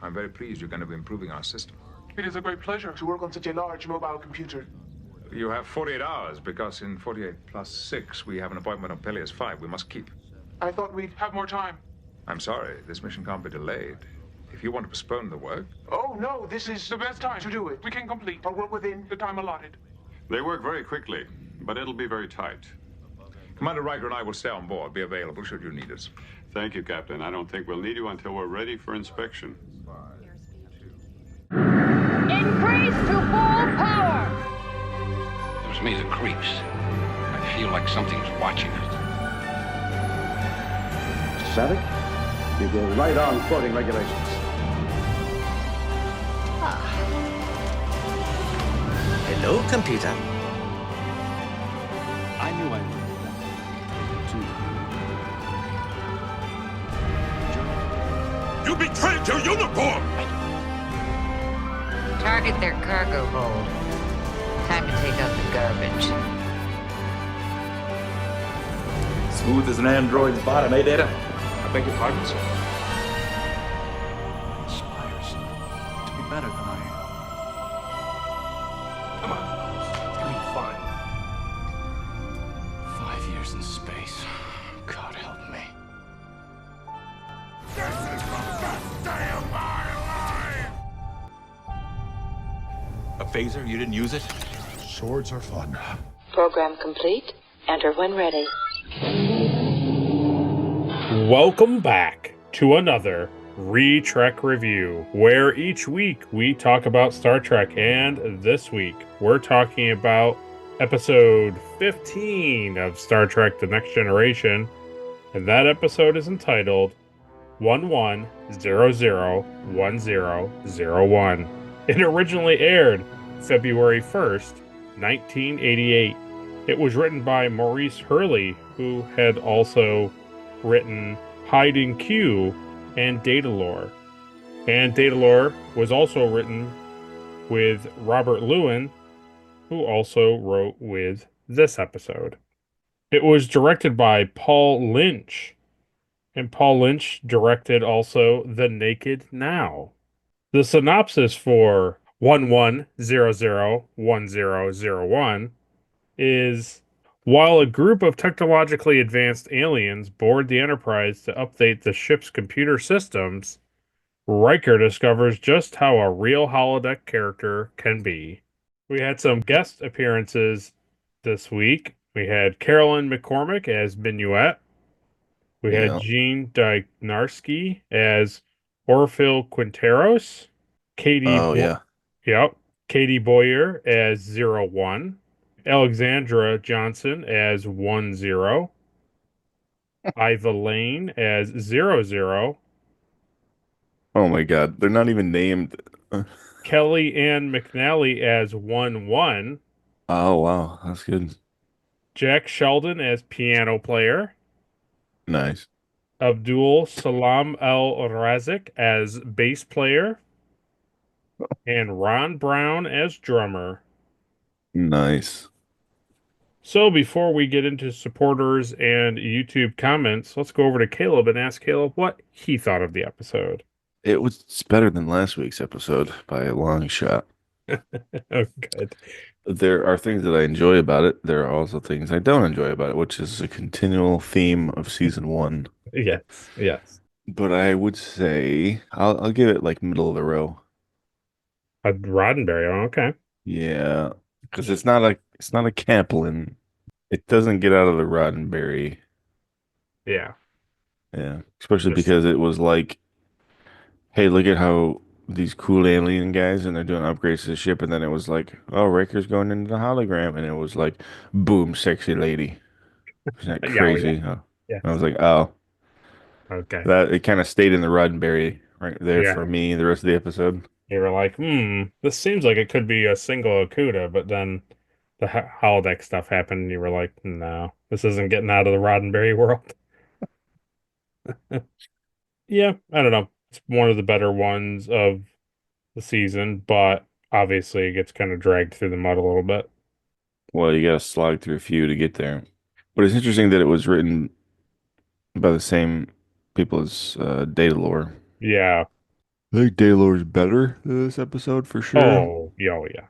I'm very pleased you're going to be improving our system. It is a great pleasure to work on such a large mobile computer. You have 48 hours, because in 48 plus 6, we have an appointment on Peleus 5 we must keep. I thought we'd have more time. I'm sorry, this mission can't be delayed. If you want to postpone the work... Oh, no, this is the best time to do it. We can complete our work within the time allotted. They work very quickly, but it'll be very tight. Commander Riker and I will stay on board, be available should you need us. Thank you, Captain. I don't think we'll need you until we're ready for inspection. Increase to full power! Gives me the creeps. I feel like something's watching us. Savick, you go right on quoting regulations. Hello, computer. I knew I would. You betrayed your uniform! Target their cargo hold. Time to take out the garbage. Smooth as an android's bottom, eh, Data? I beg your pardon, sir. Aspires to be better than I am. Come on, it's gonna be fine. 5 years in space. God help me. This is the best day of my life! A phaser? You didn't use it? Swords are fun. Program complete. Enter when ready. Welcome back to another Retrek review, where each week we talk about Star Trek, and this week we're talking about episode 15 of Star Trek The Next Generation, and that episode is entitled 11001001. It originally aired February 1st, 1988. It was written by Maurice Hurley, who had also written Hiding Q and Datalore. And Datalore was also written with Robert Lewin, who also wrote with this episode. It was directed by Paul Lynch, and Paul Lynch directed also The Naked Now. The synopsis for 11001001 is: while a group of technologically advanced aliens board the Enterprise to update the ship's computer systems, Riker discovers just how a real holodeck character can be. We had some guest appearances this week. We had Carolyn McCormick as Minuet. We had Gene Dynarski as Orfil Quinteros. Katie Boyer as 01. Alexandra Johnson as 10. Iva Lane as 00. Oh my god, they're not even named. Kelly Ann McNally as 11. Oh wow, that's good. Jack Sheldon as piano player. Nice. Abdul Salam El Razik as bass player. And Ron Brown as drummer. Nice. So before we get into supporters and YouTube comments, let's go over to Caleb and ask Caleb what he thought of the episode. It's better than last week's episode by a long shot. Oh, good. There are things that I enjoy about it. There are also things I don't enjoy about it, which is a continual theme of season 1. Yes. But I would say I'll give it like middle of the row. A Roddenberry, okay. Yeah, because it's not a Kaplan. It doesn't get out of the Roddenberry. Yeah, especially because it was like, hey, look at how these cool alien guys, and they're doing upgrades to the ship, and then it was like, oh, Riker's going into the hologram, and it was like, boom, sexy lady. Isn't that crazy? Yeah. I was like, oh, okay. That it kind of stayed in the Roddenberry right there for me the rest of the episode. You were like, this seems like it could be a single Okuda, but then the holodeck stuff happened, and you were like, no, this isn't getting out of the Roddenberry world. Yeah, I don't know. It's one of the better ones of the season, but obviously it gets kind of dragged through the mud a little bit. Well, you got to slog through a few to get there. But it's interesting that it was written by the same people as Datalore. Yeah. I think Daylor's better this episode for sure. Oh, yeah, oh, yeah.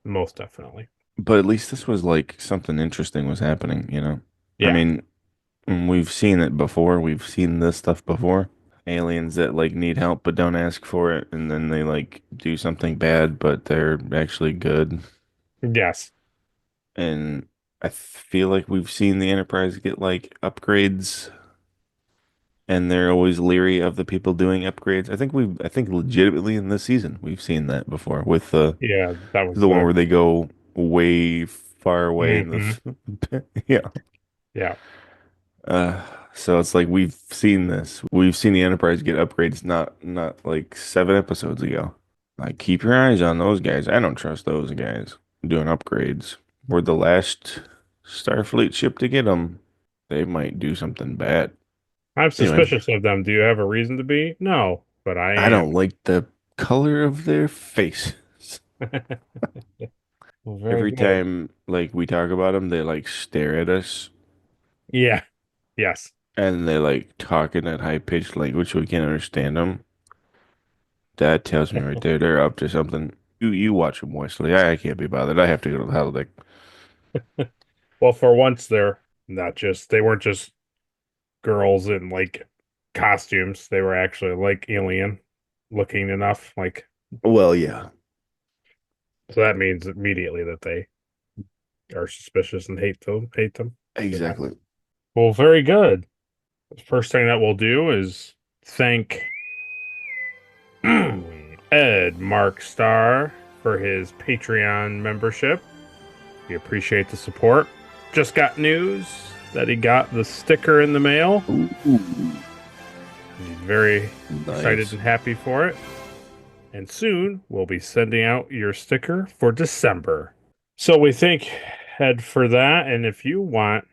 Most definitely. But at least this was like something interesting was happening, you know? I Yeah. mean, we've seen it before. We've seen this stuff before. Aliens that like need help but don't ask for it, and then they like do something bad, but they're actually good. Yes. And I feel like we've seen the Enterprise get like upgrades, and they're always leery of the people doing upgrades. I think legitimately in this season we've seen that before with Yeah, that was the one where they go way far away in hmm the yeah. Yeah. Uh, so it's like we've seen this. We've seen the Enterprise get upgrades not like 7 episodes ago. Like keep your eyes on those guys. I don't trust those guys doing upgrades. We're the last Starfleet ship to get them. They might do something bad. I'm Anyway, suspicious of them. Do you have a reason to be? No, but I I am. don't like the color of their faces. Well, very Every good. time like we talk about them, they like stare at us Yeah. Yes. and they like talk in that high pitched language so we can't understand them. That tells me right there they're up to something. You watch them, Wesley. I can't be bothered. I have to go to the holodeck. Well, for once, they weren't just girls in like costumes. They were actually like alien looking enough. Like, Well, yeah, so that means immediately that they are suspicious and hate them. Yeah. exactly. Well, very good. The first thing that we'll do is thank Ed Mark Starr for his Patreon membership. We appreciate the support. Just got news that he got the sticker in the mail. Ooh, He's very excited nice. and happy for it. And soon we'll be sending out your sticker for December. So we thank Ed for that. And if you want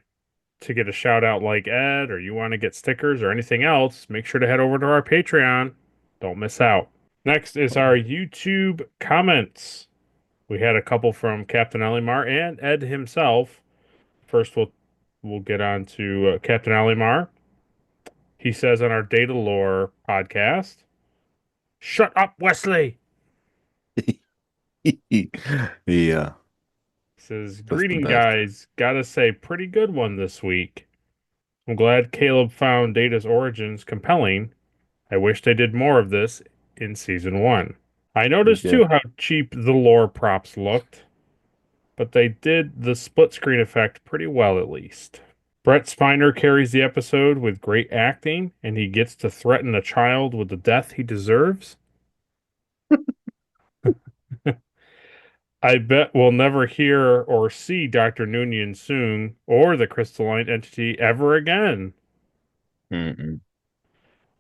to get a shout out like Ed, or you want to get stickers or anything else, make sure to head over to our Patreon. Don't miss out. Next is our YouTube comments. We had a couple from Captain Alimar and Ed himself. First, we'll get on to Captain Alimar. He says on our Data Lore podcast, "Shut up, Wesley." Yeah, He says, that's the "Greeting, best. guys. Gotta say, pretty good one this week. I'm glad Caleb found Data's origins compelling. I wish they did more of this in season 1. I noticed Yeah. too how cheap the lore props looked, but they did the split screen effect pretty well at least. Brett Spiner carries the episode with great acting, and he gets to threaten a child with the death he deserves. I bet we'll never hear or see Dr. Noonien soon or the crystalline entity ever again. Mm-mm.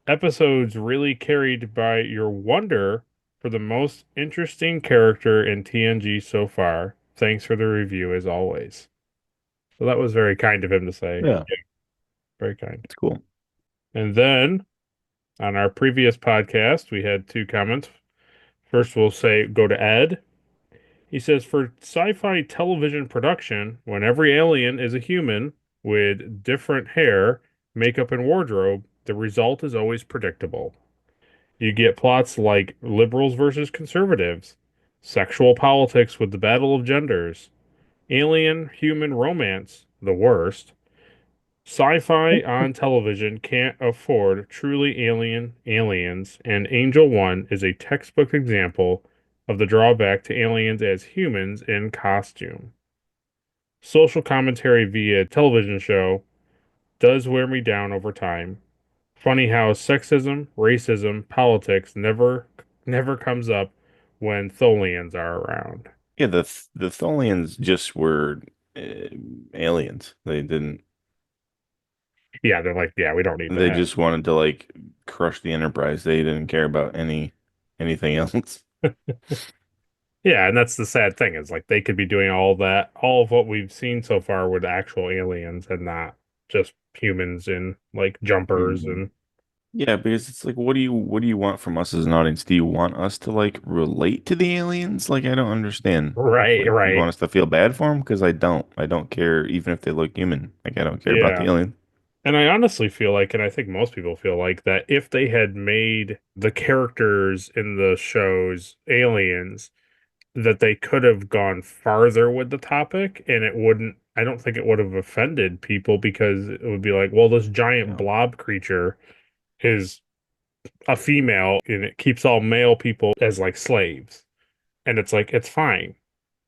Episodes really carried by your wonder for the most interesting character in TNG so far. Thanks for the review as always." So that was very kind of him to say. Yeah, Very kind. it's cool. And then on our previous podcast, we had 2 comments. First, we'll say go to Ed. He says, for sci-fi television production, when every alien is a human with different hair, makeup, and wardrobe, the result is always predictable. You get plots like liberals versus conservatives, sexual politics with the battle of genders, alien human romance, the worst. Sci-fi on television can't afford truly alien aliens, and Angel One is a textbook example of the drawback to aliens as humans in costume. Social commentary via television show does wear me down over time. Funny how sexism, racism, politics never comes up when Tholians are around. Yeah, the Tholians just were uh, aliens. They didn't. Yeah, they're like, yeah, we don't need They that. just wanted to like crush the Enterprise. They didn't care about anything else. Yeah, and that's the sad thing is like they could be doing all of what we've seen so far with actual aliens and not just humans in like jumpers Mhm. and Yeah, because it's like, what do you want from us as an audience? Do you want us to like relate to the aliens? Like, I don't understand. right, Like, you right. want us to feel bad for them? Because I don't. I don't care even if they look human. Like, I don't care about the Yeah. alien. And I honestly feel like, and I think most people feel like, that if they had made the characters in the shows aliens, that they could have gone farther with the topic and it wouldn't, I don't think it would have offended people because it would be like, well, this giant blob creature is a female and it keeps all male people as like slaves. And it's like, it's fine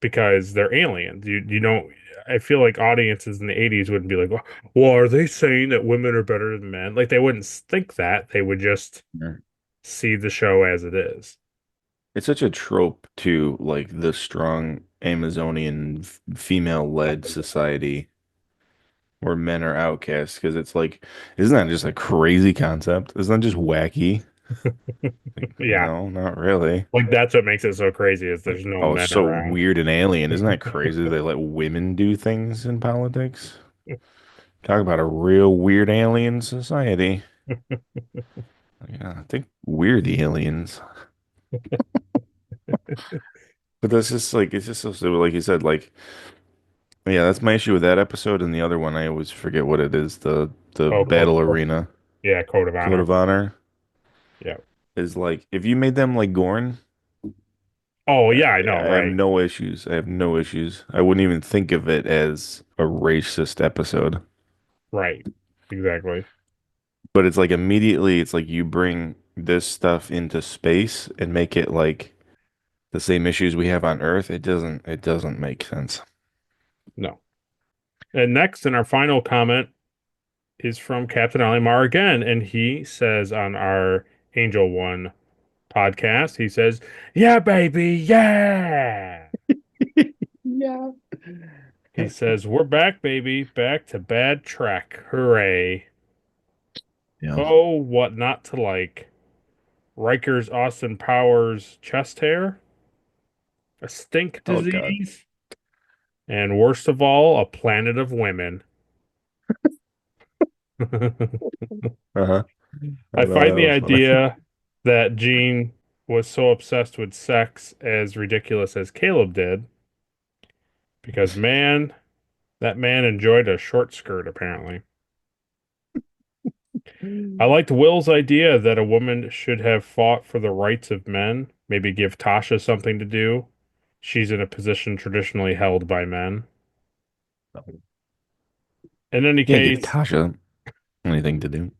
because they're aliens. You don't, I feel like audiences in the 80s wouldn't be like, well, are they saying that women are better than men? Like they wouldn't think that. They would just Yeah. see the show as it is. It's such a trope to like the strong Amazonian female-led society where men are outcasts because it's like, isn't that just a crazy concept? Isn't that just wacky? Like, Yeah. no, not really. Like that's what makes it so crazy is there's Like, no oh, it's men so around. weird and alien. Isn't that crazy? They let women do things in politics. Talk about a real weird alien society. Yeah, I think we're the aliens. But that's just like it's just so stupid. Like you said, like yeah, that's my issue with that episode and the other one. I always forget what it is. The Oh, battle arena, yeah, Code of code Honor. of honor Yeah. is like if you made them like Gorn, Oh, yeah, I know, I have right. no issues. I have no issues. I wouldn't even think of it as a racist episode. Right. Exactly. But it's like immediately, it's like you bring this stuff into space and make it like the same issues we have on Earth. It doesn't make sense. No. And next, in our final comment is from Captain Olimar again, and he says on our Angel One podcast, he says, "Yeah, baby, yeah." Yeah. He says, "We're back, baby, back to bad track. Hooray!" Yeah. Oh, what not to like? Riker's Austin Powers chest hair, a stink Oh God. disease, and worst of all, a planet of women. Uh-huh. I I thought find that the was funny. idea that Gene was so obsessed with sex as ridiculous as Caleb did, because man, that man enjoyed a short skirt, apparently. I liked Will's idea that a woman should have fought for the rights of men, maybe give Tasha something to do. She's in a position traditionally held by men. In any Yeah, give case, Tasha anything to do.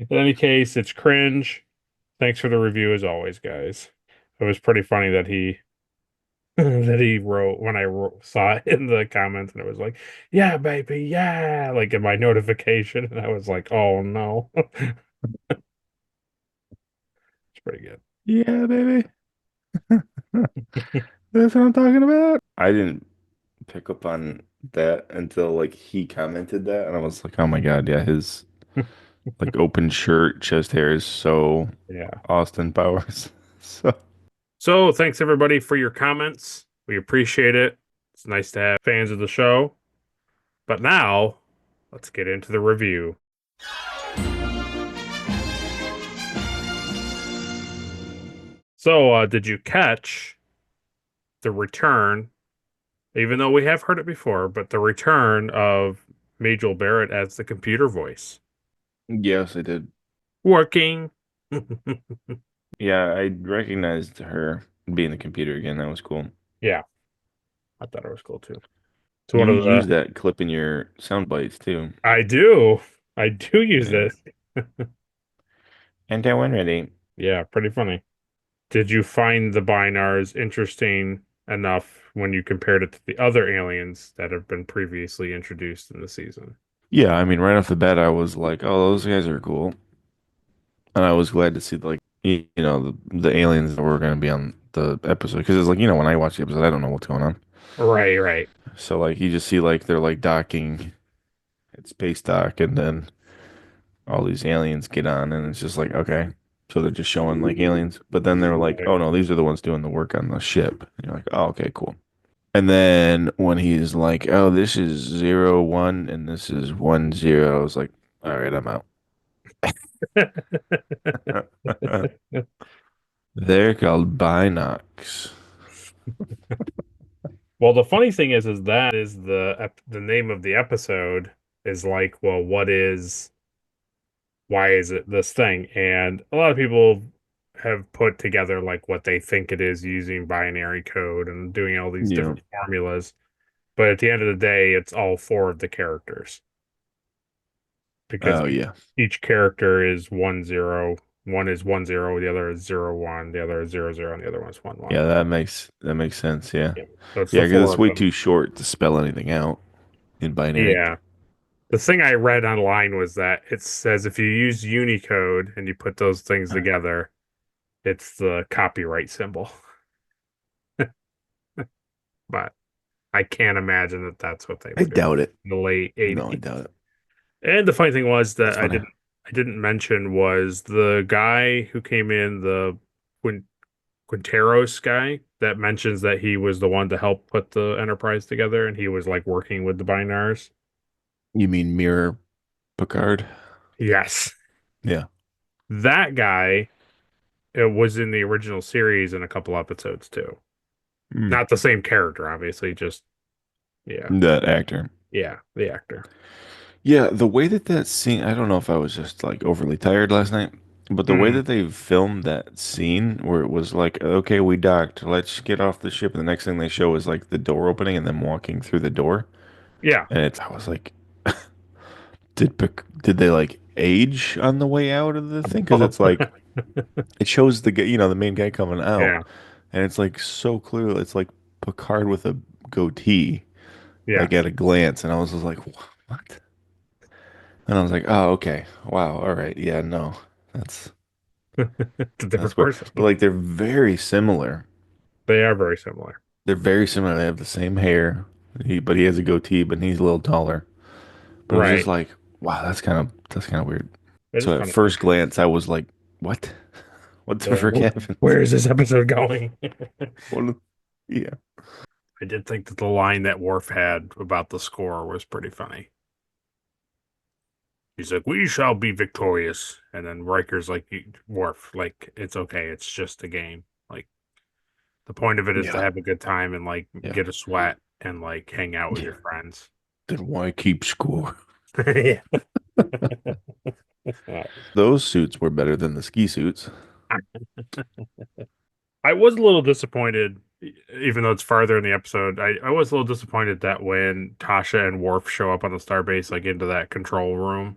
it's cringe. Thanks for the review as always, guys. It was pretty funny that he that he wrote when saw it in the comments, and it was like, "Yeah, baby, yeah," like in my notification, and I was like, "Oh no." It's pretty good. Yeah, baby. That's what I'm talking about. I didn't pick up on that until like he commented that, and I was like, oh my God, yeah, his like open shirt, chest hair is so Yeah. Austin Powers. So So thanks everybody for your comments. We appreciate it. It's nice to have fans of the show. But now, let's get into the review. So, did you catch the return, even though we have heard it before, but the return of Majel Barrett as the computer voice? yes, I did. Working. Yeah, I recognized her being the computer again. That was cool. Yeah, I thought it was cool too. It's one You of use the. that clip in your sound bites too. I do. I do use Yeah. this. And that one ready. Yeah, pretty funny. Did you find the Binars interesting enough when you compared it to the other aliens that have been previously introduced in the season? Yeah, I mean, right off the bat, I was like, oh, those guys are cool. And I was glad to see like the aliens that were going to be on the episode because it's like when I watch the episode I don't know what's going on. Right, right. So like you just see like they're like docking at space dock and then all these aliens get on and it's just like okay, so they're just showing like aliens, but then they're like oh no, these are the ones doing the work on the ship. And you're like oh okay cool. And then when he's like oh this is 0 1 and this is 1 0, I was like all right I'm out. They're called binocs. Well, the funny thing is that is the name of the episode is like, well, why is it this thing? And a lot of people have put together like what they think it is using binary code and doing all these Yeah. different formulas. But at the end of the day, it's all four of the characters because Oh yeah. each character is 1-0. One is 1-0, the other is 0-1, the other is 0-0, and the other one is 1-1. Yeah, that makes sense. Yeah. Yeah. So it's Yeah, the because four it's of way them. too short to spell anything out in binary. Yeah. The thing I read online was that it says if you use Unicode and you put those things together, it's the copyright symbol. But I can't imagine that that's what they I were doing doubt it. in the late 80s. No, I doubt it. And the funny thing was that That's funny. I didn't mention was the guy who came in, the Quinteros guy that mentions that he was the one to help put the Enterprise together and he was like working with the Binars. You mean Mirror Picard? Yes. Yeah. That guy was in the original series in a couple episodes too. Mm. Not the same character, obviously, just yeah. That actor. Yeah, the actor. Yeah, the way that scene, I don't know if I was just like overly tired last night, but the way that they filmed that scene where it was like, okay, we docked, let's get off the ship, and the next thing they show is like the door opening and them walking through the door. Yeah. And I was like, did they like age on the way out of the thing? Because it's like, it shows the guy, the main guy coming out, Yeah. and it's like so clear, it's like Picard with a goatee, Yeah. like at a glance, and I was just like, what? And I was like, oh, okay. Wow. All right. Yeah, no. It's a different That's weird. person. But like they're very similar. They are very similar. They're very similar. They have the same hair. But he has a goatee, but he's a little taller. But I was Right. just like, wow, that's kind of weird. It So is at funny. first glance, I was like, what? What the frick happened? Where is this episode going? Yeah. I did think that the line that Worf had about the score was pretty funny. He's like, "We shall be victorious," and then Riker's like, "Worf, like it's okay. It's just a game. Like the point of it is to Yeah. have a good time and like Yeah. get a sweat and like hang out with your friends." Then why keep score? Yeah. Those suits were better than the ski suits. I was a little disappointed, even though it's farther in the episode. I was a little disappointed that when Tasha and Worf show up on the starbase, like into that control room,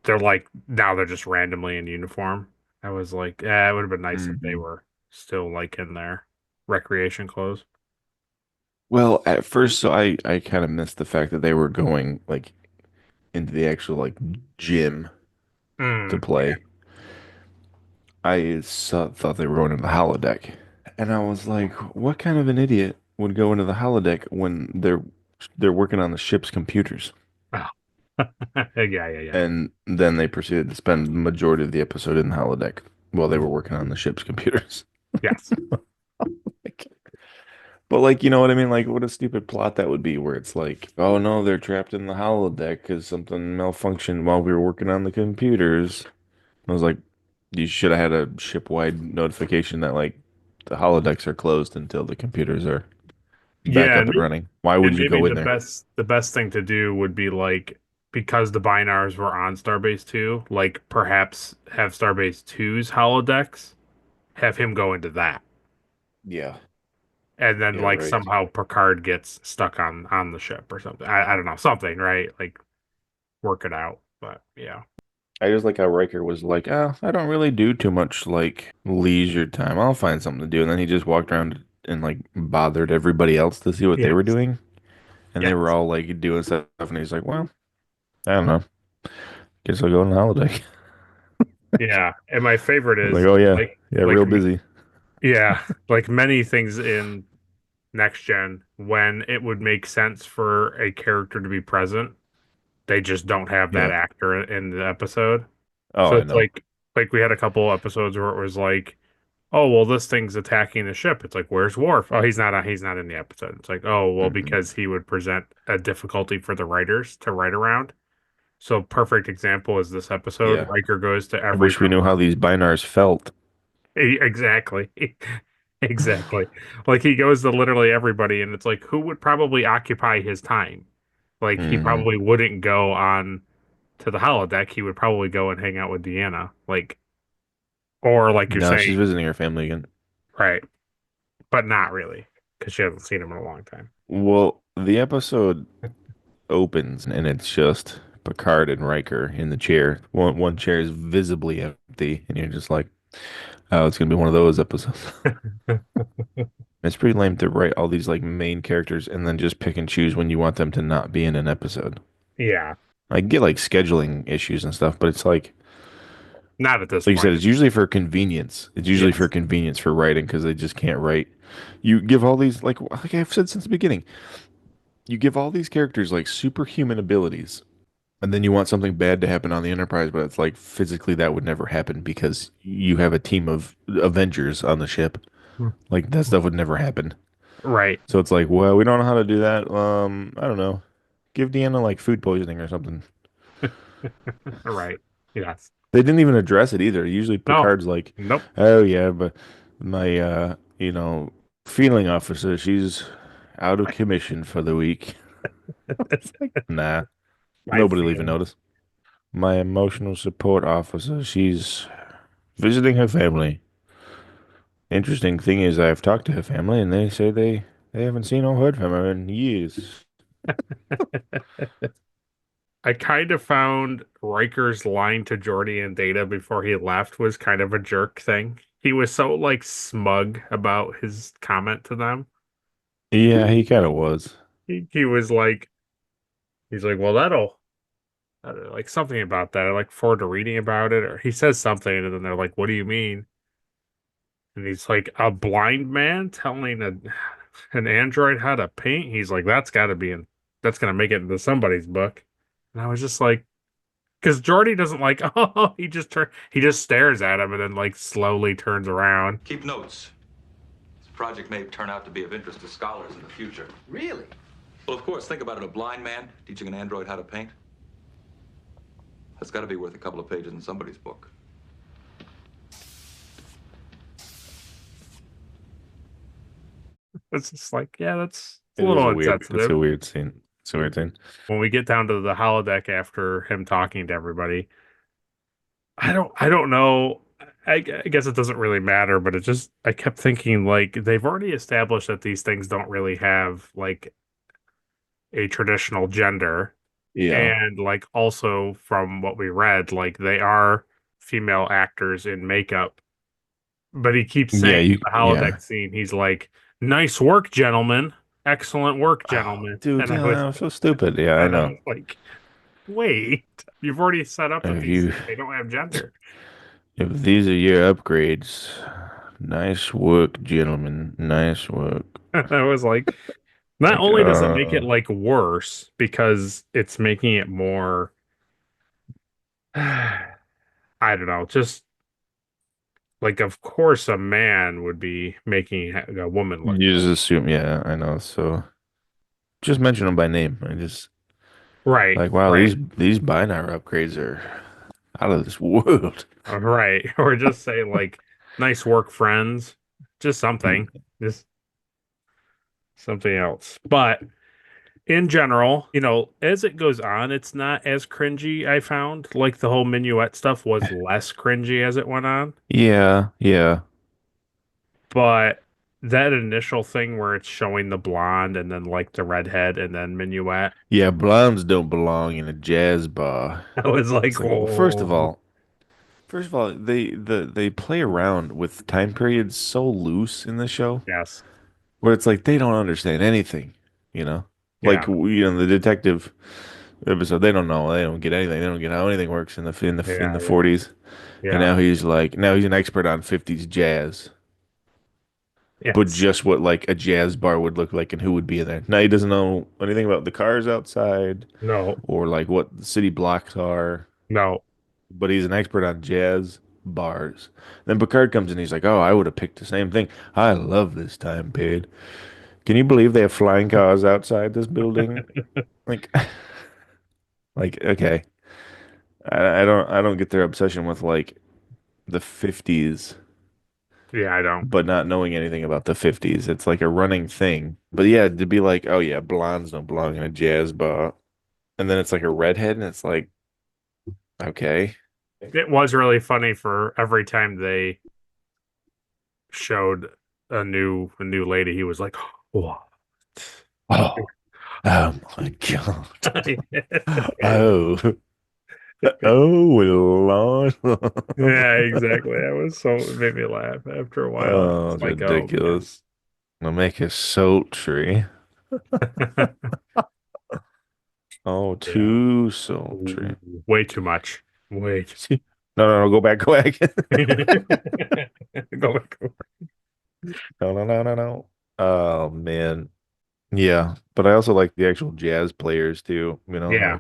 they're like now they're just randomly in uniform. I was like, it would have been nice if they were still like in their recreation clothes. Well, at first, so I kind of missed the fact that they were going like into the actual like gym to play. I thought they were going to the holodeck, and I was like, what kind of an idiot would go into the holodeck when they're working on the ship's computers? Oh. Yeah. And then they proceeded to spend the majority of the episode in the holodeck while they were working on the ship's computers. Yes. But like, you know what I mean? Like, what a stupid plot that would be, where it's like, oh no, they're trapped in the holodeck because something malfunctioned while we were working on the computers. I was like, you should have had a ship-wide notification that like the holodecks are closed until the computers are back up and running. Why would you maybe go in there? The best thing to do would be like because the Binars were on Starbase 2, like perhaps have Starbase 2's holodecks, have him go into that. Yeah. And then Yeah, like right. somehow Picard gets stuck on the ship or something. I don't know, something, right? Like work it out. But yeah. I just like how Riker was like, oh, I don't really do too much like leisure time. I'll find something to do. And then he just walked around and like bothered everybody else to see what they were doing. And they were all like doing stuff. And he's like, well, I don't know. Guess I'll go on the holodeck. Yeah. And my favorite is Like, oh yeah. Real busy. Yeah. Like many things in Next Gen, when it would make sense for a character to be present, they just don't have that actor in the episode. Oh, so I it's know. like we had a couple episodes where it was like, oh well, this thing's attacking the ship. It's like, where's Worf? Oh, he's not in the episode. It's like, oh well, because he would present a difficulty for the writers to write around. So perfect example is this episode. Yeah. Riker goes to I every wish we knew how these binars felt. Exactly. Exactly. Like he goes to literally everybody, and it's like, who would probably occupy his time? Like he Hmm. probably wouldn't go on to the holodeck. He would probably go and hang out with Deanna. Like or like you're No, she's saying, visiting her family again. right, but not really, because she hasn't seen him in a long time. Well, the episode opens and it's just Picard and Riker in the chair. One chair is visibly empty, and you're just like, oh, it's gonna be one of those episodes. It's pretty lame to write all these like main characters and then just pick and choose when you want them to not be in an episode. Yeah, I get like scheduling issues and stuff, but it's not at this like you said, point. it's usually for convenience. It's usually for Yes. convenience for writing because they just can't write. You give all these like I've said since the beginning, you give all these characters like superhuman abilities, and then you want something bad to happen on the Enterprise, but it's like physically that would never happen because you have a team of Avengers on the ship. Like that stuff would never happen. Right, So it's like, well, we don't know how to do that. I don't know. Give Deanna like food poisoning or something. right. Yes. They didn't even address it either. Usually No. Picard's like, Nope. oh yeah, but my feeling officer, she's out of commission for the week. It's like, nah, My nobody will even feeling. notice. My emotional support officer, she's visiting her family. Interesting thing is I've talked to her family and they say they haven't seen or heard from her in years. I kind of found Riker's line to Geordi and Data before he left was kind of a jerk thing. He was so like smug about his comment to them. Yeah, he kind of was. He was like, he's like, well, that'll like something about that. I look forward to reading about it. Or he says something, and then they're like, what do you mean? And he's like, a blind man telling an android how to paint. He's like, that's gonna make it into somebody's book. And I was just like, because Jordy doesn't like, oh, he just stares at him and then like slowly turns around. Keep notes. This project may turn out to be of interest to scholars in the future. Really? Well, of course, think about it. A blind man teaching an android how to paint. That's got to be worth a couple of pages in somebody's book. It's just like, yeah, that's a It is little a weird. It's a insensitive. weird scene. It's a weird thing. When we get down to the holodeck after him talking to everybody, I don't know. I guess it doesn't really matter, but I kept thinking like they've already established that these things don't really have like a traditional gender. Yeah. And like also from what we read, like they are female actors in makeup. But he keeps Yeah, saying in you the yeah. holodeck scene, he's like, nice work, gentlemen. Excellent work, Oh, gentlemen. dude, And I was so stupid. Yeah, I and I know. was like, wait, you've already set up that If you they don't have gender. if these are your upgrades, nice work, gentlemen. Nice work. I was like, not Like, only does it make it like worse because it's making it more I don't know, just like of course a man would be making a woman look you good. just assume, yeah, I know. So just mention them by name. I just Right, like, wow, right, these Binar upgrades are out of this world. right. Or just say like nice work, friends. Just something. Just something else. But in general, as it goes on, it's not as cringy, I found. Like the whole minuet stuff was less cringy as it went on. Yeah, yeah. But that initial thing where it's showing the blonde and then like the redhead and then minuet, Yeah, blondes don't belong in a jazz bar. I was It's like, like, well, first of oh, all, they play around with time periods so loose in the show yes. where it's like they don't understand anything, you know? Yeah. Like the detective episode, they don't know, they don't get anything. They don't get how anything works in Yeah. the 40s. And Yeah. now he's an expert on 50s jazz, but Yes. just what like a jazz bar would look like and who would be in there. Now he doesn't know anything about the cars outside No. or like what the city blocks are, No. but he's an expert on jazz bars. Then Picard comes in, he's like, "Oh, I would have picked the same thing. I love this time period. Can you believe they have flying cars outside this building?" Like, like okay, I don't get their obsession with like the 50s, Yeah, I don't. but not knowing anything about the 50s. It's like a running thing. But yeah, to be like, "Oh yeah, blondes don't belong in a jazz bar." and then it's like a redhead, and it's like, okay. It was really funny for every time they showed a new lady, he was like, "What?" Oh, oh my God. Oh, oh, Lord. Yeah, exactly. It made me laugh after a while. Oh, It's it's like, oh man. ridiculous. I'll make it sultry. Oh, Yeah. too sultry. Way too much. Way too. No, no, no, go back, go back. Go back. No, no, no, no, no. Oh man. Yeah, but I also like the actual jazz players too, Yeah.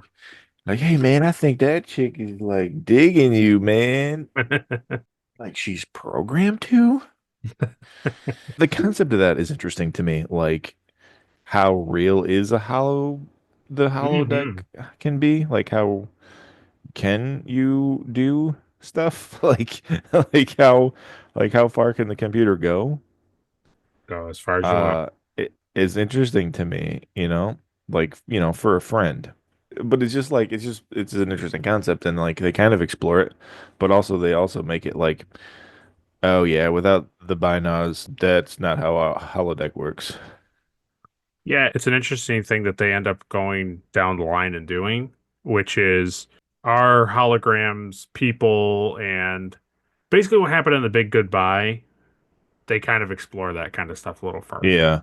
like, hey man, I think that chick is like digging you, man. Like she's programmed to. The concept of that is interesting to me. Like how real is the holodeck hmm can be? Like how can you do stuff? Like how far can the computer go? Go as far as you want. Uh it is interesting to me, like, for a friend. But it's an interesting concept and like they kind of explore it, but also they also make it like, oh yeah, without the binaural, that's not how a holodeck works. Yeah, it's an interesting thing that they end up going down the line and doing, which is our holograms, people, and basically what happened in the Big Goodbye. They kind of explore that kind of stuff a little further, Yeah.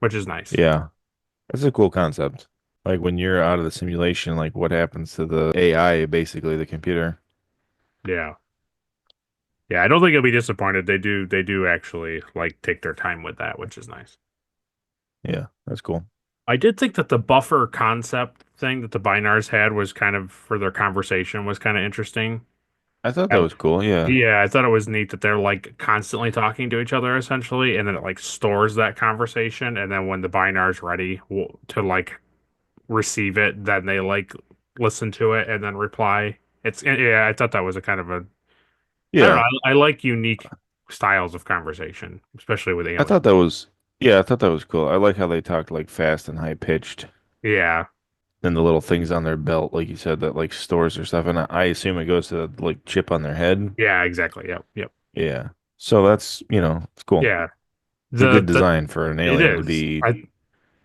which is nice. Yeah. That's a cool concept. Like when you're out of the simulation, like what happens to the AI, basically the computer. Yeah. Yeah, I don't think you'll be disappointed. They do actually like take their time with that, which is nice. Yeah, that's cool. I did think that the buffer concept thing that the Binars had was kind of for their conversation was kind of interesting. I thought that I- was cool. Yeah. yeah, I thought it was neat that they're like constantly talking to each other essentially, and then it like stores that conversation, and then when the Binar's ready to like receive it, then they like listen to it and then reply. Yeah, I thought that was a kind of a I don't know. Yeah. I like unique styles of conversation, especially with I aliens. thought that was yeah, I thought that was cool. I like how they talked like fast and high pitched Yeah, and the little things on their belt, like you said, that like stores their stuff. And I assume it goes to like chip on their head. yeah, exactly. Yep, yep. Yeah. So that's, it's cool. Yeah, It's a good the design for an it alien to is. be.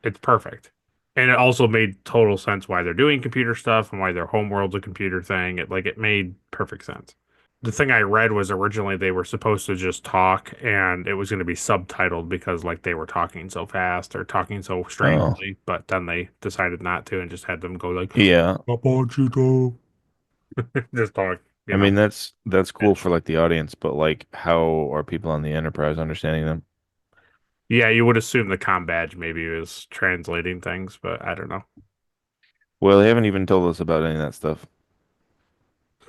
It's perfect, and it also made total sense why they're doing computer stuff and why their homeworld's a computer thing. It made perfect sense. The thing I read was originally they were supposed to just talk, and it was going to be subtitled because like they were talking so fast or talking so Oh, strangely. But then they decided not to and just had them go like, yeah. just talk, I mean, that's cool for like the audience, but like how are people on the Enterprise understanding them? Yeah, you would assume the comm badge maybe was translating things, but I don't know. Well, they haven't even told us about any of that stuff.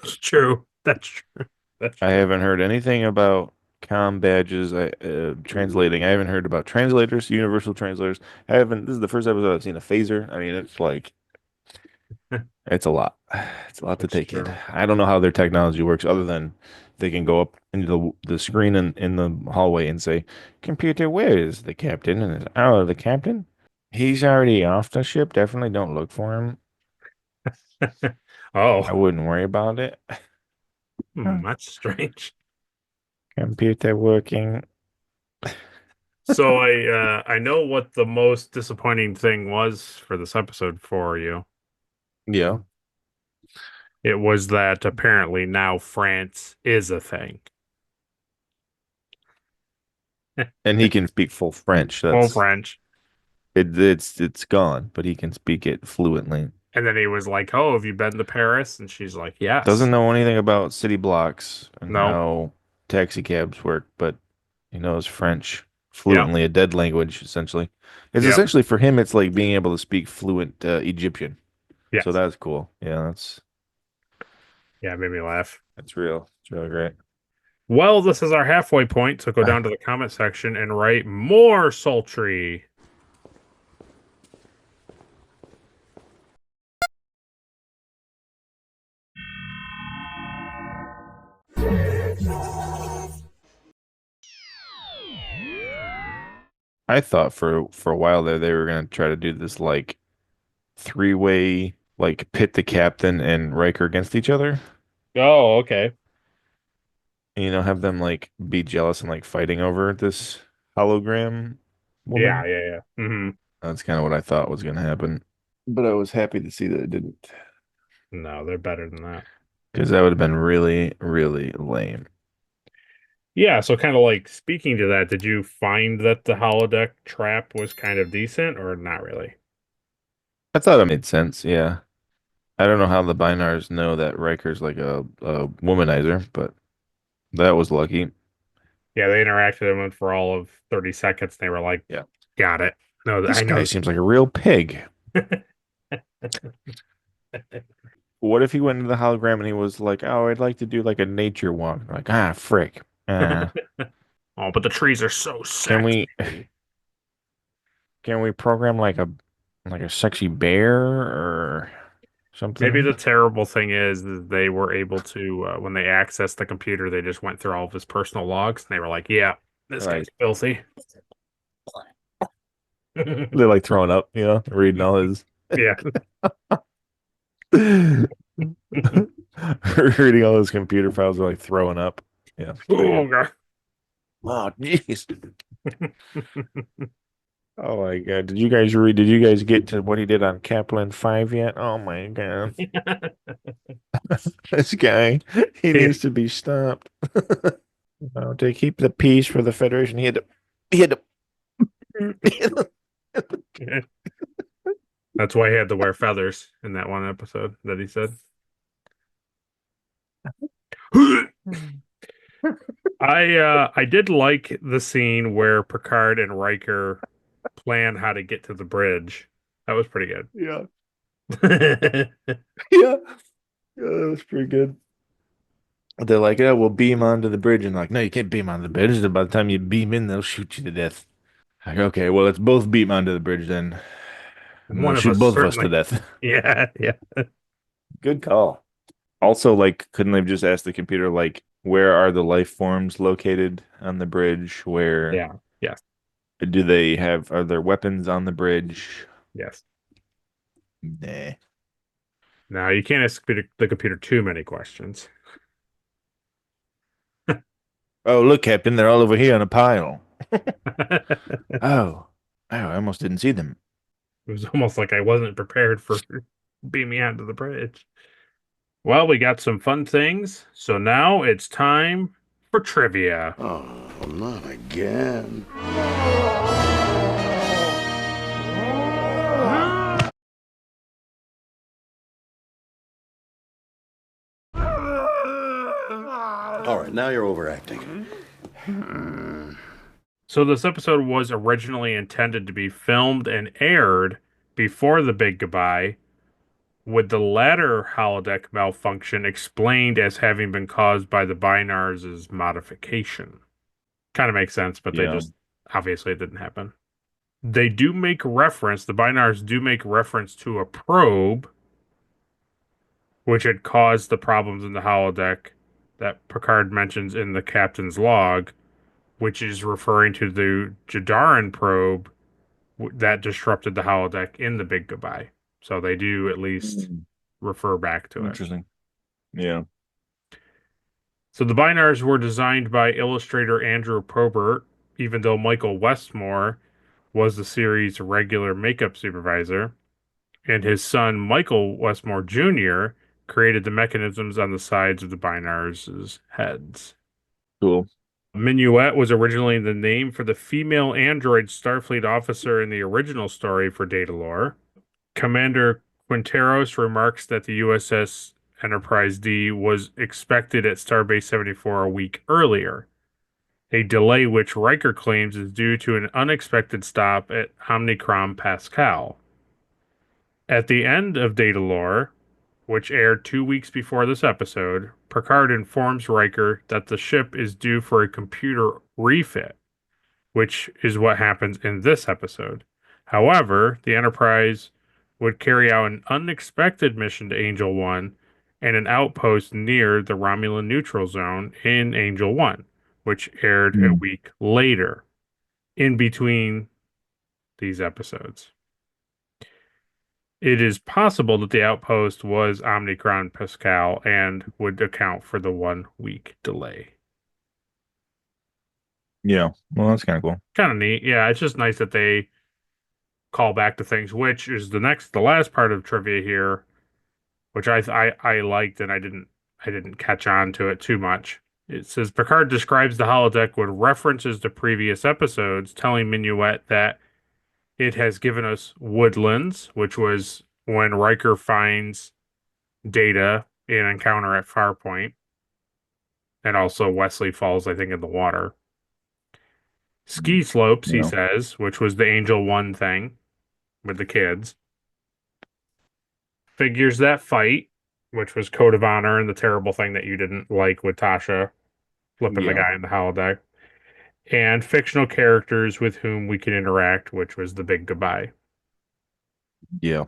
It's true. That's true. That's I true. haven't heard anything about comm badges, translating. I haven't heard about translators, universal translators. I haven't. This is the first episode I've seen a phaser. I mean, it's like it's a lot. It's a lot to That's take in. true. I don't know how their technology works, other than they can go up into the screen in the hallway and say, "Computer, where is the captain?" And it's, "Oh, the captain? He's already off the ship. Definitely don't look for him. I Oh, wouldn't worry about it." that's strange. Computer working. So I know what the most disappointing thing was for this episode for you. Yeah. It was that apparently now France is a thing. And he can speak full French. Full That's French. it's gone, but he can speak it fluently. And then he was like, "Oh, have you been to Paris?" And she's like, Doesn't "Yes." know anything about city blocks and No. how taxi cabs work, but he knows French Yep. fluently, a dead language essentially. It's Yep. essentially for him, it's like being able to speak fluent Egyptian. So Yes. that's cool. Yeah, Yeah, it made me laugh. that's real. It's real great. Well, this is our halfway point, so go down to the comment section and write more sultry. I thought for a while there they were gonna try to do this like three-way like pit the captain and Riker against each other. Oh, okay. Have them like be jealous and like fighting over this hologram Yeah, woman. yeah, yeah. That's kind of what I thought was going to happen. But I was happy to see that it didn't, No, they're better than that. because that would have been really, really lame. Yeah, so kind of like speaking to that, did you find that the holodeck trap was kind of decent or not really? I thought it made sense. Yeah. I don't know how the Binars know that Riker's like a womanizer, but that was lucky. Yeah, they interacted with him for all of 30 seconds. They were like, Yeah. got it. No, This I guy know. seems like a real pig. What if he went into the hologram and he was like, "Oh, I'd like to do like a nature walk." Like, frick. Oh, but the trees are so Can sexy. we program like a sexy bear or Maybe something? the terrible thing is that they were able to, when they accessed the computer, they just went through all of his personal logs and they were like, yeah, this guy's Like filthy. they're like throwing up, reading all his Yeah. reading all his computer files, are like throwing up. Yeah. Oh, God. Oh, jeez. Oh my God. Did you guys get to what he did on Kaplan 5 yet? Oh my God. This guy, he needs to be stopped. To keep the peace for the Federation, he had to That's why he had to wear feathers in that one episode that he said. I did like the scene where Picard and Riker plan how to get to the bridge. That was pretty good. Yeah. Yeah. Yeah, that was pretty good. They're like, "Yeah, we'll beam onto the bridge," and like, "No, you can't beam on the bridge. By the time you beam in, they'll shoot you to death." Like, okay, well, let's both beam onto the bridge then, and they'll One of shoot us both of us to certainly. death. Yeah, yeah. Good call. Also, like, couldn't they have just asked the computer, like, where are the life forms located on the bridge? Where Yeah. Yes. are there weapons on the bridge? Yes. Nah. Now you can't ask the computer too many questions. Oh, look, Captain, they're all over here on a pile. It Oh, I almost didn't see them. was almost like I wasn't prepared for beaming onto the bridge. Well, we got some fun things, so now it's time for trivia. Oh, not again. All right, now you're overacting. So this episode was originally intended to be filmed and aired before The Big Goodbye, with the latter holodeck malfunction explained as having been caused by the Binars' modification. Kind of makes sense, but they Yeah. just obviously it didn't happen. They do make reference, the Binars do make reference to a probe which had caused the problems in the holodeck that Picard mentions in the captain's log, which is referring to the Jadaran probe that disrupted the holodeck in The Big Goodbye. So they do at least refer back to it. Interesting. Yeah. So the Binars were designed by illustrator Andrew Probert, even though Michael Westmore was the series' regular makeup supervisor, and his son Michael Westmore Jr. created the mechanisms on the sides of the Binars' heads. Cool. Minuet was originally the name for the female android Starfleet officer in the original story for data lore. Commander Quinteros remarks that the USS Enterprise D was expected at Starbase 74 a week earlier, a delay which Riker claims is due to an unexpected stop at Omicron Pascal. At the end of Data Lore, which aired 2 weeks before this episode, Picard informs Riker that the ship is due for a computer refit, which is what happens in this episode. However, the Enterprise would carry out an unexpected mission to Angel 1 and an outpost near the Romulan neutral zone in Angel 1, which aired a week later, in between these episodes. It is possible that the outpost was Omicron Pascal and would account for the 1 week delay. Yeah. Well, that's kind of cool. Kind of neat. Yeah, it's just nice that they call back to things, which is the last part of trivia here, which I liked and I didn't catch on to it too much. It says Picard describes the holodeck with references to previous episodes, telling Minuet that it has given us Woodlands, which was when Riker finds Data in Encounter at Farpoint, and also Wesley falls, I think, in the water. Ski slopes, he says, which was the Angel One thing with the kids. Figures that fight, which was Code of Honor and the terrible thing that you didn't like with Tasha flipping the guy in the holodeck. And fictional characters with whom we can interact, which was the Big Goodbye. Yeah.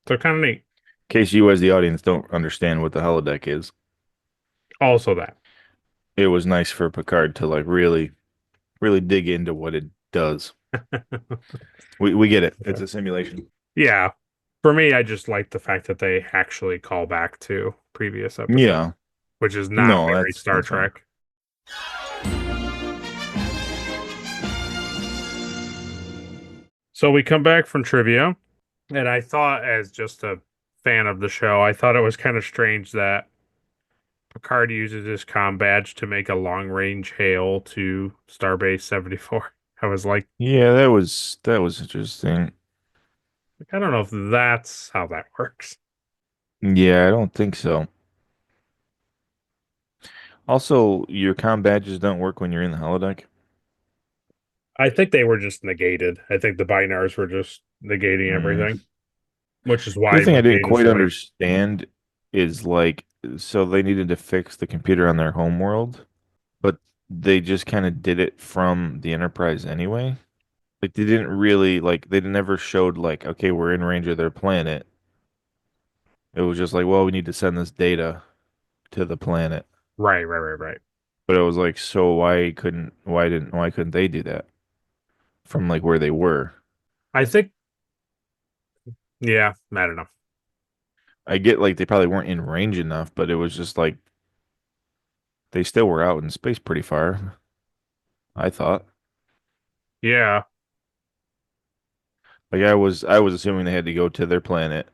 So kind of neat. In case you as the audience don't understand what the holodeck is. Also that. It was nice for Picard to like really dig into what it does. we get it. It's a simulation. Yeah. For me, I just like the fact that they actually call back to previous episodes. Yeah. Which is not very Star Trek. So we come back from trivia, and I thought, as just a fan of the show, I thought it was kind of strange that Picard uses his comm badge to make a long-range hail to Starbase 74. I was like, yeah, that was interesting. I don't know if that's how that works. Yeah, I don't think so. Also, your comm badges don't work when you're in the holodeck. I think they were just negated. I think the binars were just negating everything, which is why The thing I didn't quite understand is like, so they needed to fix the computer on their home world, but they just kind of did it from the Enterprise anyway. Like they didn't really like they never showed like, okay, we're in range of their planet. It was just like, well, we need to send this data to the planet. Right. But it was like, so why couldn't they do that from like where they were? I think, yeah, I don't know. I get like they probably weren't in range enough, but it was just like they still were out in space pretty far, I thought. Yeah. Like I was assuming they had to go to their planet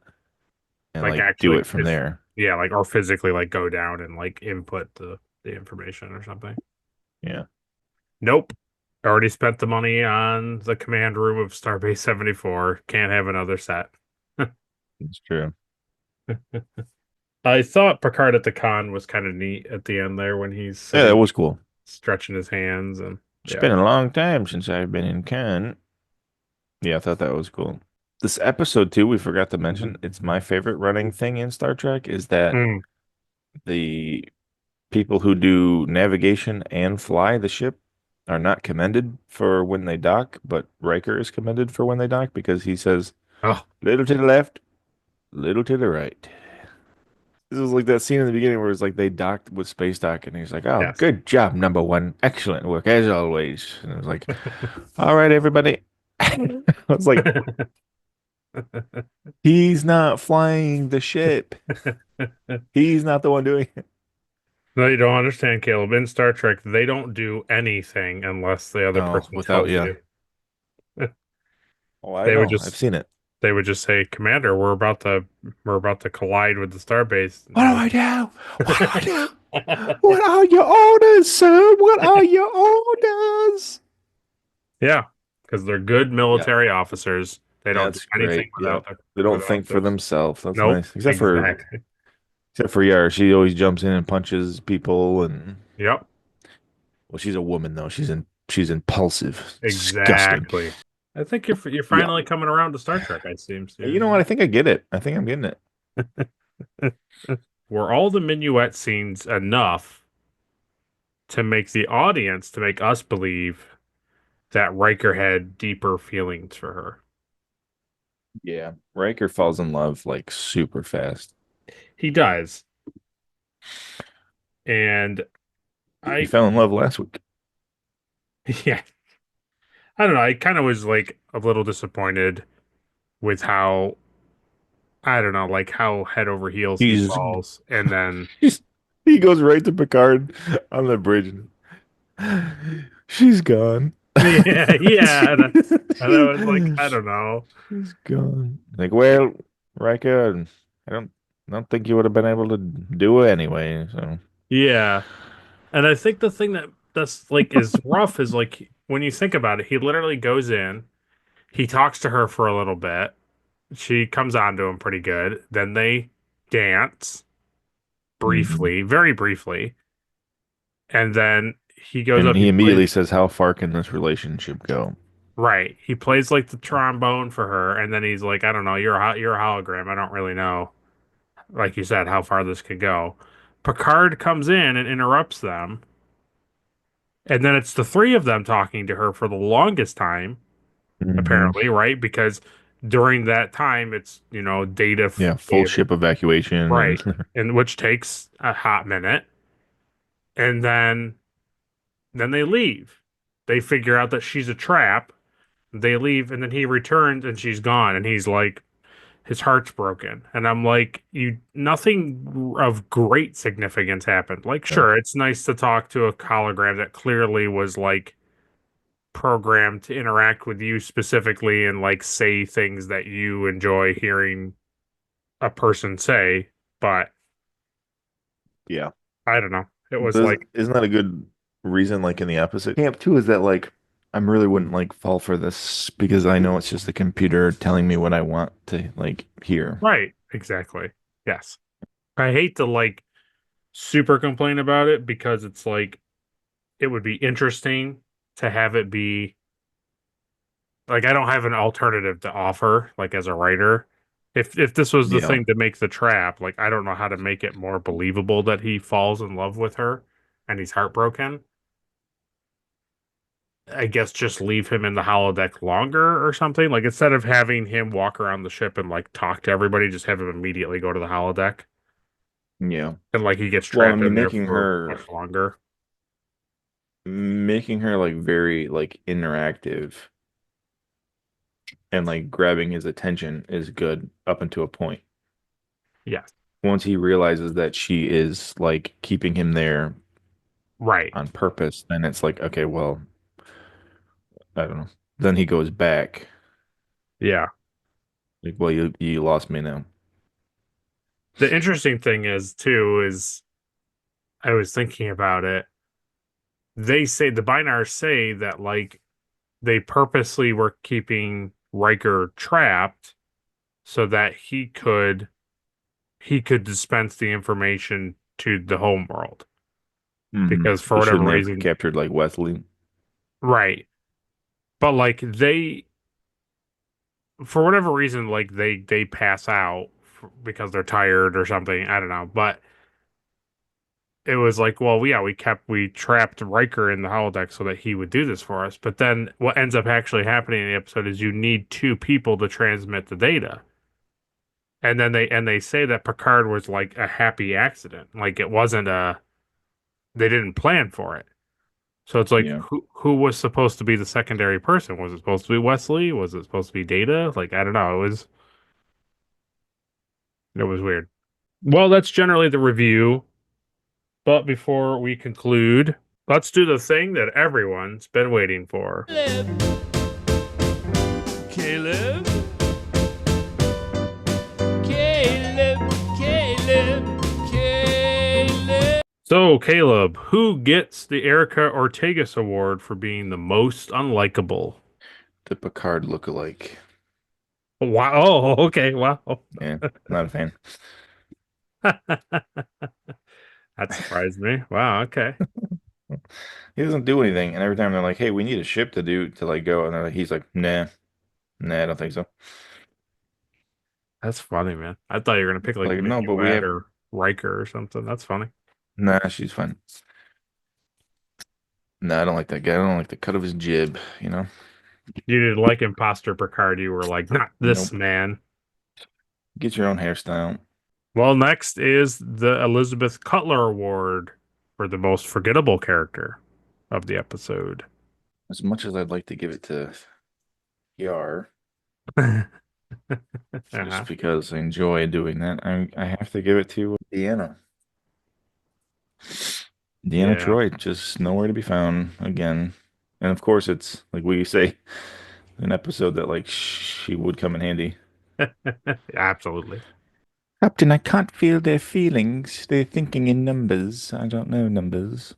and like do it from there. Yeah, like or physically like go down and like input the information or something. Yeah. Nope. Already spent the money on the command room of Starbase 74. Can't have another set. It's true. I thought Picard at the con was kind of neat at the end there when he's that was cool. Stretching his hands and it's been a long time since I've been in con. Yeah, I thought that was cool. This episode too, we forgot to mention, it's my favorite running thing in Star Trek is that the people who do navigation and fly the ship are not commended for when they dock, but Riker is commended for when they dock because he says, little to the left, little to the right. This was like that scene in the beginning where it's like they docked with space dock and he's like, oh, good job, number one. Excellent work, as always. And it was like, all right, everybody. I was like, he's not flying the ship. He's not the one doing it. No, you don't understand, Caleb. In Star Trek, they don't do anything unless the other person tells you. I've seen it. They would just say, "Commander, we're about to collide with the Starbase." What do I do? What do I do? What are your orders, sir? What are your orders? Yeah, because they're good military officers. They don't do anything without. They don't think for themselves. That's nice. Except for Yara, she always jumps in and punches people and. Yep. Well, she's a woman though. She's impulsive. Exactly. Disgusting. I think you're finally coming around to Star Trek. It seems. You know what? I think I get it. I think I'm getting it. Were all the minuet scenes enough to make us believe that Riker had deeper feelings for her? Yeah, Riker falls in love like super fast. He does. And he fell in love last week. Yeah. I don't know. I kind of was like a little disappointed with how I don't know, like how head over heels he He's falls, and then he goes right to Picard on the bridge. She's gone. yeah, yeah, and I was like, I don't know. She's gone. Like, well, Riker, I don't think you would have been able to do it anyway. So Yeah, and I think the thing that's like is rough is like when you think about it, he literally goes in, he talks to her for a little bit, she comes on to him pretty good, then they dance Mhm. briefly, very briefly, and then he goes And up, he he plays. immediately says, "How far can this relationship go?" Right. He plays like the trombone for her, and then he's like, I don't know, you're a hologram. I don't really know, like you said, how far this could go. Picard comes in and interrupts them, and then it's the three of them talking to her for the longest time, Hmm. apparently, right? Because during that time, it's, data Yeah, full data, ship evacuation right, and and which takes a hot minute, and then they leave. They figure out that she's a trap. They leave, and then he returns, and she's gone, and he's like, his heart's broken. And I'm like, nothing of great significance happened. Like, no. sure, it's nice to talk to a hologram that clearly was like programmed to interact with you specifically and like say things that you enjoy hearing a person say. But Yeah. I don't know. It was But like, isn't that a good reason, like in the opposite camp too, is that like I really wouldn't like fall for this because I know it's just a computer telling me what I want to like hear. right, exactly. Yes. I hate to like super complain about it because it's like, it would be interesting to have it be like I don't have an alternative to offer, like as a writer. If this was the Yeah. thing to make the trap, like I don't know how to make it more believable that he falls in love with her and he's heartbroken. I guess just leave him in the holodeck longer or something. Like instead of having him walk around the ship and like talk to everybody, just have him immediately go to the holodeck. Yeah. And like he gets Well, I trapped in mean, there for much longer. making her like very like interactive and like grabbing his attention is good up until a point. Yes. Once he realizes that she is like keeping him there Right. on purpose, then it's like, okay, well, I don't know. Then he goes back. Yeah. Like, well, you lost me now. The interesting thing is too is I was thinking about it. They say the Binars say that like they purposely were keeping Riker trapped so that he could dispense the information to the home world Hmm. because for But whatever shouldn't they have reason, captured like Wesley? right. But like they for whatever reason like they pass out because they're tired or something, I don't know, but it was like, well, yeah, we trapped Riker in the holodeck so that he would do this for us. But then what ends up actually happening in the episode is you need two people to transmit the data. And then they say that Picard was like a happy accident. Like it wasn't they didn't plan for it. So it's like Yeah. who was supposed to be the secondary person? Was it supposed to be Wesley? Was it supposed to be Data? Like I don't know. It was weird. Well, that's generally the review. But before we conclude, let's do the thing that everyone's been waiting for. Caleb? Caleb, Caleb, Caleb. So, Caleb, who gets the Erica Ortegas Award for being the most unlikable? The Picard lookalike. Wow. Oh, okay. Wow. Yeah, not a fan. That surprised me. Wow. Okay. He doesn't do anything, and every time they're like, "Hey, we need a ship to do to like go," and he's like, "Nah, nah, I don't think so." That's funny, man. I thought you were going to pick like Like, no, but we Minuet have. or Riker or something. That's funny. Nah, she's fine. Nah, I don't like that guy. I don't like the cut of his jib. You know. You didn't like Imposter Picard. You were like, not this Nope. man. Get your own hairstyle. Well, next is the Elizabeth Cutler Award for the most forgettable character of the episode. As much as I'd like to give it to Yar, Uh-huh. Just because I enjoy doing that, I have to give it to Deanna. Deanna Yeah. Troy, just nowhere to be found again. And of course, it's like we say, an episode that like she would come in handy. Absolutely. Captain, I can't feel their feelings. They're thinking in numbers. I don't know numbers.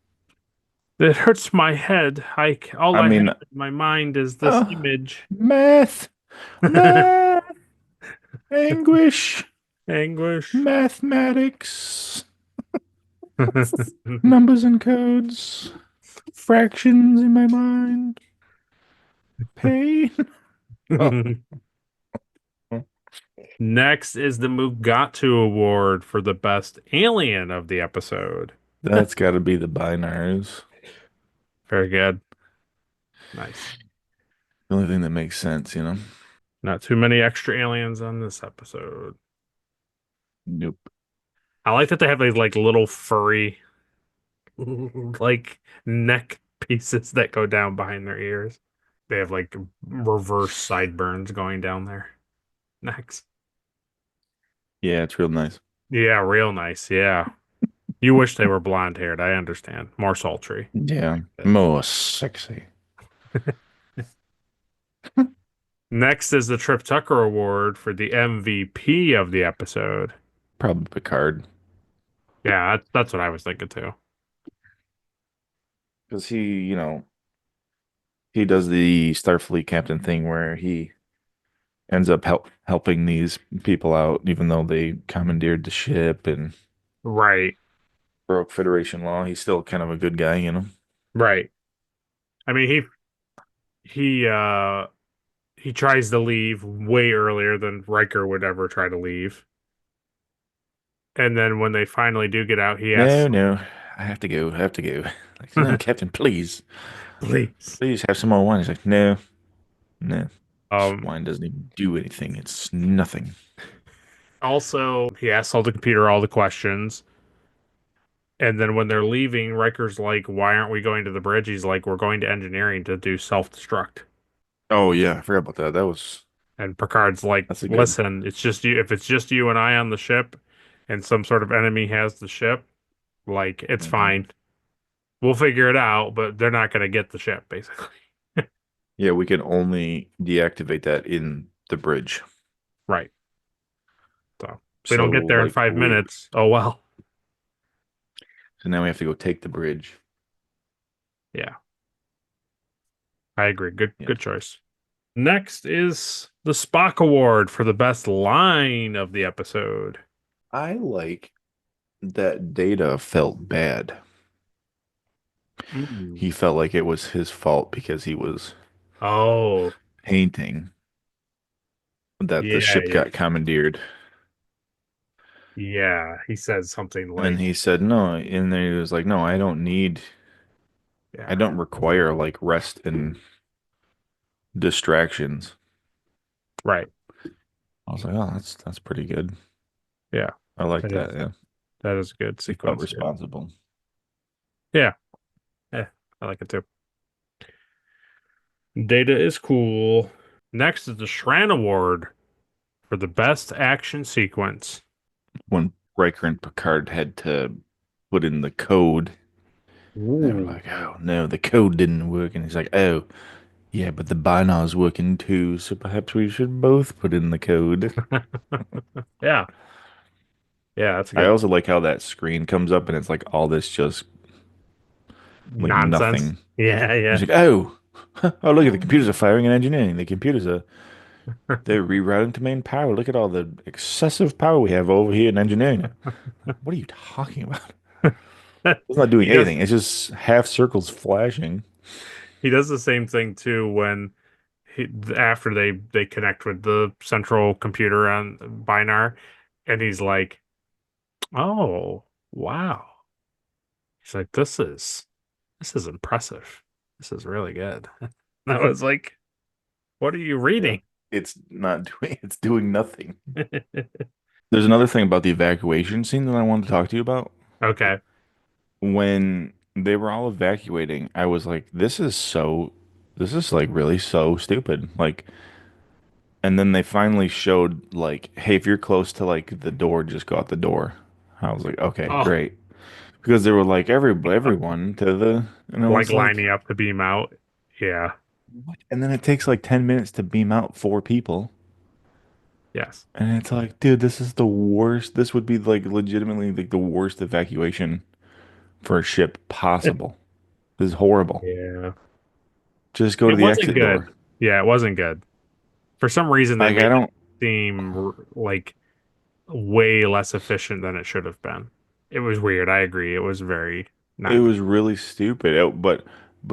It hurts my head. All I I have mean, in my mind is this oh, image. math, math, anguish, Anguish. mathematics, numbers and codes, fractions in my mind, pain. Oh, Next is the Mugatu Award for the best alien of the episode. that's got to be the binars. Very good. Nice. The only thing that makes sense, you know? Not too many extra aliens on this episode. Nope. I like that they have these like little furry like neck pieces that go down behind their ears. They have like reverse sideburns going down their necks. Yeah, it's real nice. Yeah, real nice. Yeah. You wish they were blonde haired. I understand. More sultry. Yeah, more sexy. Next is the Trip Tucker Award for the MVP of the episode. Probably Picard. Yeah, that's what I was thinking too. Because he does the Starfleet captain thing where he ends up helping these people out, even though they commandeered the ship and Right, broke Federation law. He's still kind of a good guy, you know? right. I mean, he tries to leave way earlier than Riker would ever try to leave. And then when they finally do get out, he asks, No, I have to go. I have to go. Like, no, Captain, please. please. Please have some more wine. He's like, no. This Um, wine doesn't even do anything. It's nothing. Also, he asks all the computer all the questions. And then when they're leaving, Riker's like, why aren't we going to the bridge? He's like, we're going to engineering to do self-destruct. Oh, yeah. I forgot about that. That was. And Picard's like, That's a good. listen, it's just you. If it's just you and I on the ship and some sort of enemy has the ship, like, it's fine. We'll figure it out, but they're not going to get the ship, basically. Yeah, we can only deactivate that in the bridge. Right. So if they don't get there in like, 5 minutes, oh well. So now we have to go take the bridge. Yeah. I agree. Good Yeah. good choice. Next is the Spock Award for the best line of the episode. I like that Data felt bad. He felt like it was his fault because he was painting that the ship got commandeered. Yeah, he says something like, And he said no, and then he was like, no, I don't require like rest and distractions. Right. I was like, oh, that's pretty good. Yeah. I like that. Yeah. That is a good He felt sequence. responsible. Yeah. Yeah, I like it too. Data is cool. Next is the Shran Award for the best action sequence. When Riker and Picard had to put in the code, they were like, oh no, the code didn't work. And he's like, oh, yeah, but the binar's working too, so perhaps we should both put in the code. Yeah. Yeah, that's good. I also like how that screen comes up and it's like all this just like nonsense. nothing. Yeah. He's like, oh, look at the computers are firing and engineering. The computers they're rerouting to main power. Look at all the excessive power we have over here in engineering. What are you talking about? It's not doing anything. It's just half circles flashing. He does the same thing too when after they connect with the central computer on Binar, and he's like, "Oh, wow." He's like, "This is impressive. This is really good." And I was like, "What are you reading?" It's doing nothing. There's another thing about the evacuation scene that I wanted to talk to you about. Okay. When they were all evacuating, I was like, this is like really so stupid. Like, And then they finally showed like, hey, if you're close to like the door, just go out the door. I was like, okay, Oh, great. Because they were like everyone to the, and I like was lining like, up to beam out. Yeah. what? And then it takes like 10 minutes to beam out four people. Yes. And it's like, dude, this is the worst. This would be like legitimately like the worst evacuation for a ship possible. This is horrible. Yeah. Just go to It the wasn't exit door. good. Yeah, it wasn't good. For some reason, they Like, I made it don't, seem like way less efficient than it should have been. It was weird. I agree. It was very it not good. was really stupid. But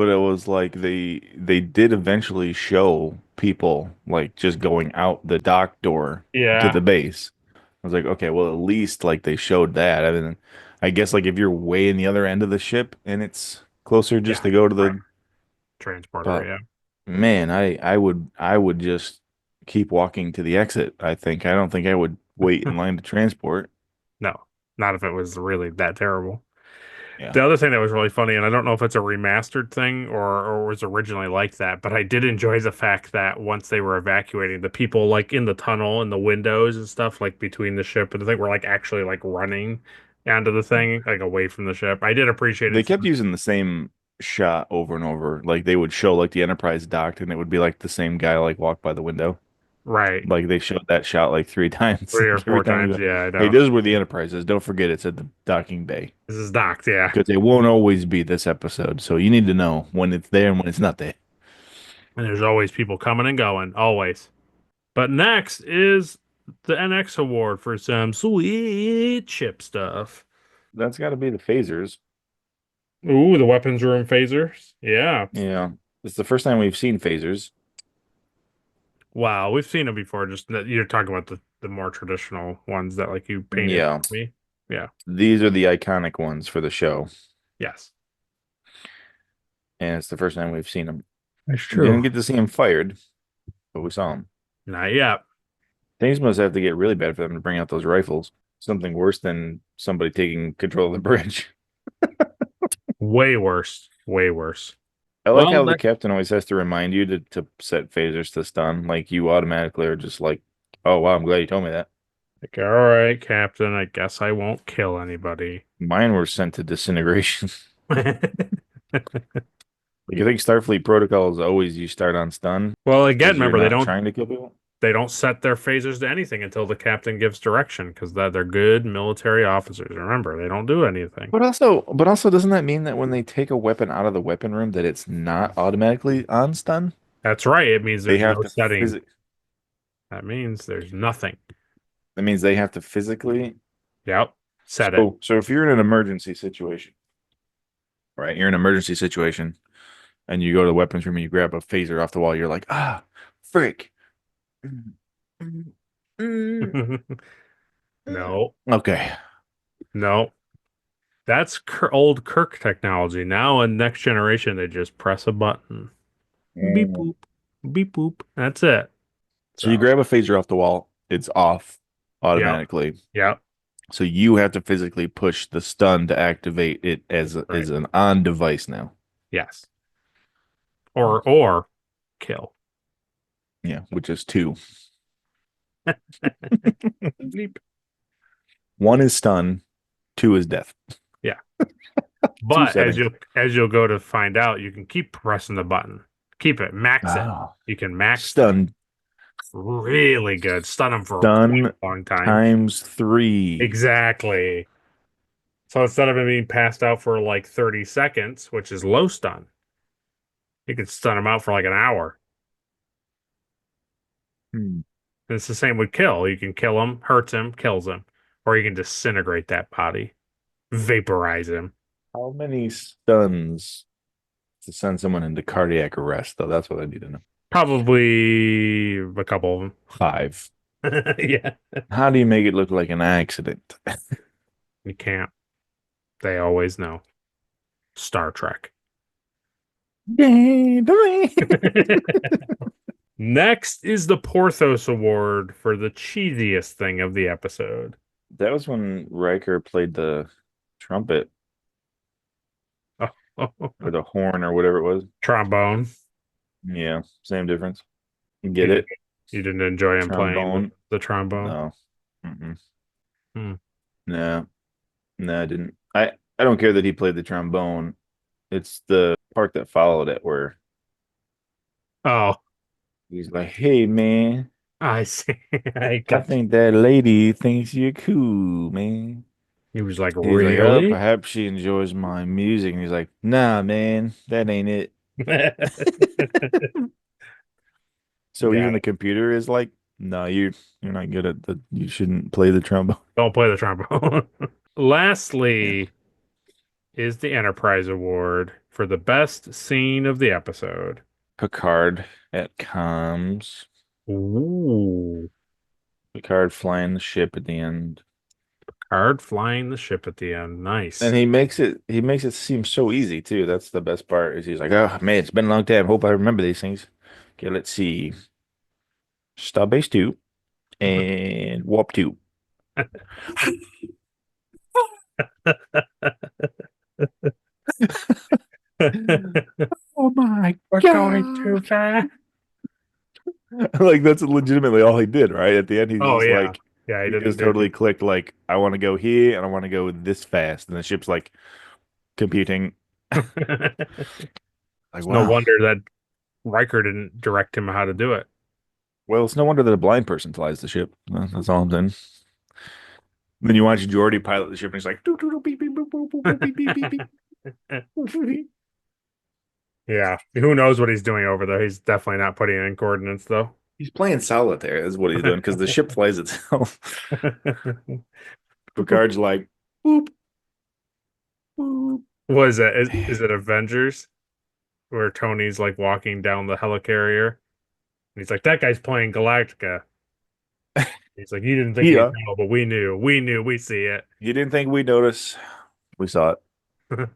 it was like they did eventually show people like just going out the dock door to Yeah. the base. I was like, okay, well at least like they showed that. I mean, I guess like if you're way in the other end of the ship and it's closer just Yeah. to go to Right. the, Transporter. but Yeah. man, I would just keep walking to the exit. I don't think I would wait in line to transport. No, not if it was really that terrible. Yeah. The other thing that was really funny, and I don't know if it's a remastered thing or was originally like that, but I did enjoy the fact that once they were evacuating, the people like in the tunnel and the windows and stuff like between the ship and the thing were like actually like running onto the thing, like away from the ship. I did appreciate They it. kept using the same shot over and over. Like they would show like the Enterprise docked and it would be like the same guy like walk by the window. Right. Like they showed that shot like three times. Three or Every four time we times. go, Yeah, I hey, know. this is where the Enterprise is. Don't forget it's at the docking bay. This is docked, yeah. Because it won't always be this episode. So you need to know when it's there and when it's not there. And there's always people coming and going, always. But next is the NX award for some sweet ship stuff. That's got to be the phasers. Ooh, the weapons room phasers. Yeah. Yeah. It's the first time we've seen phasers. Wow, we've seen them before. Just that you're talking about the more traditional ones that like you painted Yeah. for me. Yeah. These are the iconic ones for the show. Yes. And it's the first time we've seen them. That's Didn't get to see them fired, but we saw them. Not yet. Things must have to get really bad for them to bring out those rifles. Something worse than somebody taking control of the bridge. Way worse. Way worse. I like Well, how the captain always has to remind you to set phasers to stun. Like you automatically are just like, oh wow, I'm glad you told me that. like, all right, Captain, I guess I won't kill anybody. Mine were sent to disintegration. Like I think Starfleet protocol is always you start on stun Well, again, because you're remember not trying to kill people. they don't set their phasers to anything until the captain gives direction because they're good military officers. Remember, they don't do anything. But also, doesn't that mean that when they take a weapon out of the weapon room, that it's not automatically on stun? That's right. It means They there's have no to setting. phys- That means there's nothing. That means they have to physically. Yep. Set it. So if you're in an emergency situation, right? You're in an emergency situation, and you go to the weapons room and you grab a phaser off the wall. You're like, ah, frick. No. Okay. No. That's old Kirk technology. Now in next generation, they just press a button. Beep boop. Beep boop. That's it. So you grab a phaser off the wall, it's off Yep. automatically. Yep. So you have to physically push the stun to activate it as Right. an on device now. Yes. Or kill. Yeah, which is two. Bleep. One is stun, two is death. Yeah. But settings. as you'll go to find out, you can keep pressing the button. Keep it. Max it. Oh. You can max Stun really good. Stun them for a Stun long time. times 3. Exactly. So instead of it being passed out for like 30 seconds, which is low stun, you could stun them out for like an hour. Hmm. And it's the same with kill. You can kill him, hurts him, kills him. Or you can disintegrate that body, vaporize him. How many stuns to send someone into cardiac arrest, though? That's what I need to know. Probably a couple of 5. them. Yeah. How do you make it look like an accident? You can't. They always know. Star Trek. Next is the Porthos Award for the cheesiest thing of the episode. That was when Riker played the trumpet or the horn or whatever it was. Trombone. Yeah, same difference. You get it? You didn't enjoy him playing Trombone. the trombone? No. Mm-mm. Hmm. No. No, I didn't. I don't care that he played the trombone. It's the part that followed it where Oh, he's like, "Hey, man, I see. I I think that lady thinks you're cool, man." He was like, He's like, "Oh, really? perhaps she enjoys my music." And he's like, "Nah, man, that ain't it." So Got even the it. computer is like, "No, you're not good at the. You shouldn't play the trombone." Don't play the trombone. Lastly, is the Enterprise Award for the best scene of the episode. Picard at comms. Ooh. Picard flying the ship at the end. Picard flying the ship at the end. Nice. And he makes it seem so easy too. That's the best part. Is he's like, "Oh man, it's been a long time. Hope I remember these things." Okay, let's see. Starbase 2 and Warp 2. Oh my We're going too fast. Like that's legitimately all he did, right? At the end, he's Oh, just yeah. like, Yeah, he didn't just do totally it. clicked. Like, I want to go here and I want to go this fast, and the ship's like computing. Like, No wow. wonder that Riker didn't direct him how to do it. Well, it's no wonder that a blind person flies the ship. That's all I'm saying. Then you watch Geordi pilot the ship, and he's like, "Doo, doo, doo, beep, beep, boop, boop, boop, beep, beep, beep, beep." Yeah. Who knows what he's doing over there? He's definitely not putting in coordinates, though. He's playing solitaire, is what he's doing, because the ship flies itself. Picard's like, boop, boop. What is it? Is it Avengers? Where Tony's like walking down the helicarrier. And he's like, that guy's playing Galactica. He's like, you didn't think Yeah. we'd know, but we knew. We knew. We see it. You didn't think we'd notice. We saw it.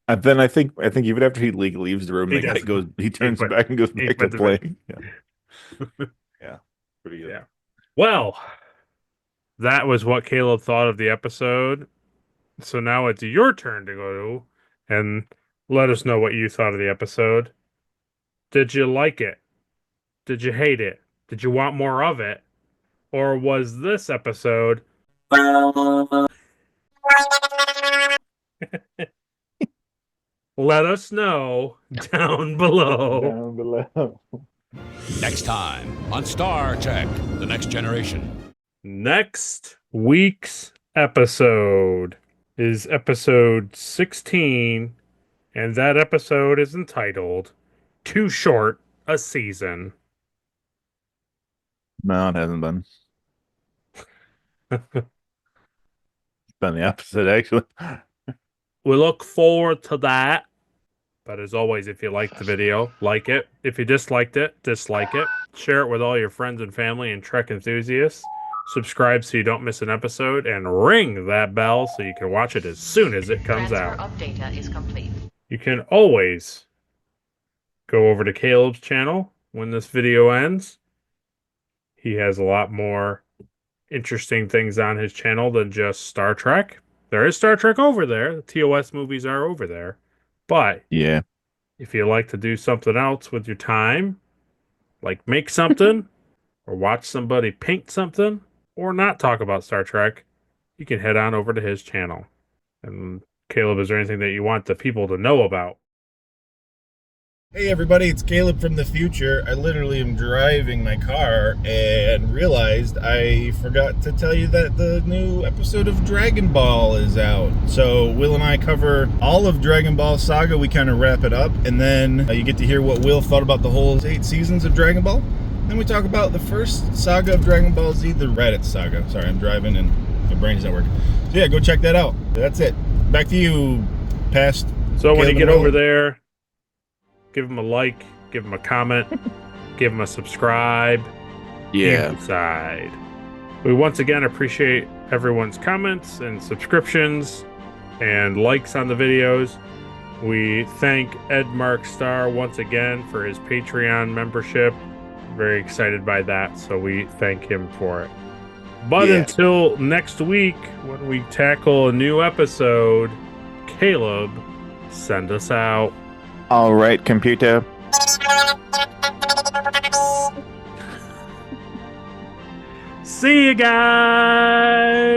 And then I think even after he leaves the room, He the guy does. he turns back and goes back to puts it playing. Yeah. Yeah. Pretty good. Yeah. Well, that was what Caleb thought of the episode. So now it's your turn to go and let us know what you thought of the episode. Did you like it? Did you hate it? Did you want more of it? Or was this episode let us know down below. Down below. Next time on Star Trek The Next Generation. Next week's episode is episode 16, and that episode is entitled Too Short a Season. No, it hasn't been. It's been the opposite, actually. We look forward to that. But as always, if you liked the video, like it. If you disliked it, dislike it. Share it with all your friends and family and Trek enthusiasts. Subscribe so you don't miss an episode, and ring that bell so you can watch it as soon as it comes out. Transfer of data is complete. You can always go over to Caleb's channel when this video ends. He has a lot more interesting things on his channel than just Star Trek. There is Star Trek over there. The TOS movies are over there. But Yeah. if you like to do something else with your time, like make something, or watch somebody paint something, or not talk about Star Trek, you can head on over to his channel. And Caleb, is there anything that you want the people to know about? Hey everybody, it's Caleb from the future. I literally am driving my car and realized I forgot to tell you that the new episode of Dragon Ball is out. So Will and I cover all of Dragon Ball Saga. We kind of wrap it up, and then you get to hear what Will thought about the whole 8 seasons of Dragon Ball. Then we talk about the first saga of Dragon Ball Z, the Raditz saga. Sorry, I'm driving and my brain's not working. So yeah, go check that out. That's it. Back to you, past. So when you Caleb get and over Will. there, give him a like, give him a comment, give him a subscribe. Yeah. Inside. We once again appreciate everyone's comments and subscriptions and likes on the videos. We thank Ed Mark Starr once again for his Patreon membership. Very excited by that, so we thank him for it. But Yeah. until next week, when we tackle a new episode, Caleb, send us out. All right, computer. See you guys.